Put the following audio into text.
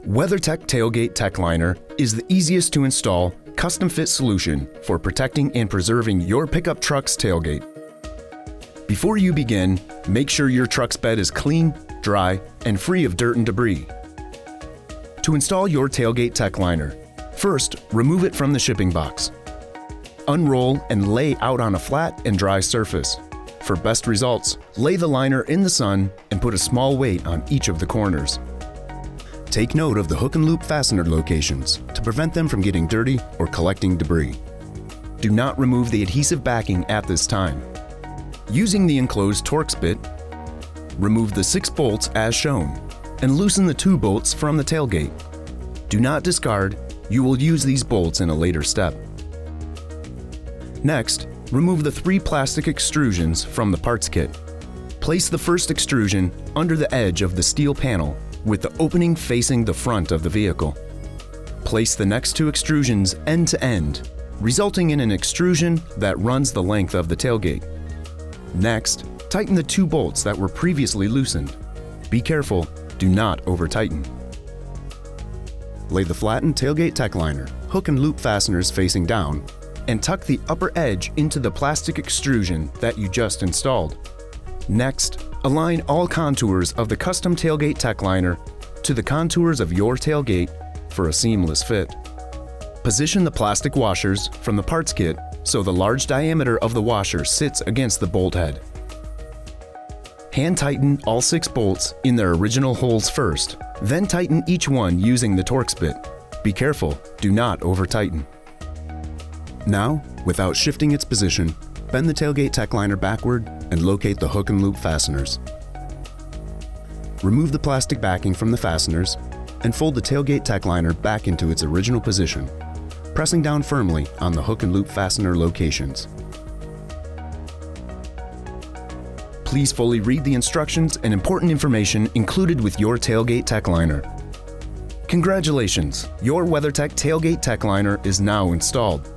WeatherTech Tailgate TechLiner is the easiest to install, custom-fit solution for protecting and preserving your pickup truck's tailgate. Before you begin, make sure your truck's bed is clean, dry, and free of dirt and debris. To install your Tailgate TechLiner, first, remove it from the shipping box. Unroll and lay out on a flat and dry surface. For best results, lay the liner in the sun and put a small weight on each of the corners. Take note of the hook and loop fastener locations to prevent them from getting dirty or collecting debris. Do not remove the adhesive backing at this time. Using the enclosed Torx bit, remove the 6 bolts as shown and loosen the 2 bolts from the tailgate. Do not discard, you will use these bolts in a later step. Next, remove the 3 plastic extrusions from the parts kit. Place the first extrusion under the edge of the steel panel with the opening facing the front of the vehicle. Place the next 2 extrusions end to end, resulting in an extrusion that runs the length of the tailgate. Next, tighten the 2 bolts that were previously loosened. Be careful, do not over-tighten. Lay the flattened tailgate TechLiner hook and loop fasteners facing down and tuck the upper edge into the plastic extrusion that you just installed. Next, align all contours of the custom Tailgate TechLiner to the contours of your tailgate for a seamless fit. Position the plastic washers from the parts kit so the large diameter of the washer sits against the bolt head. Hand tighten all 6 bolts in their original holes first, then tighten each one using the Torx bit. Be careful, do not over-tighten. Now, without shifting its position, bend the Tailgate TechLiner backward and locate the hook and loop fasteners. Remove the plastic backing from the fasteners and fold the Tailgate TechLiner back into its original position, pressing down firmly on the hook and loop fastener locations. Please fully read the instructions and important information included with your Tailgate TechLiner. Congratulations! Your WeatherTech Tailgate TechLiner is now installed.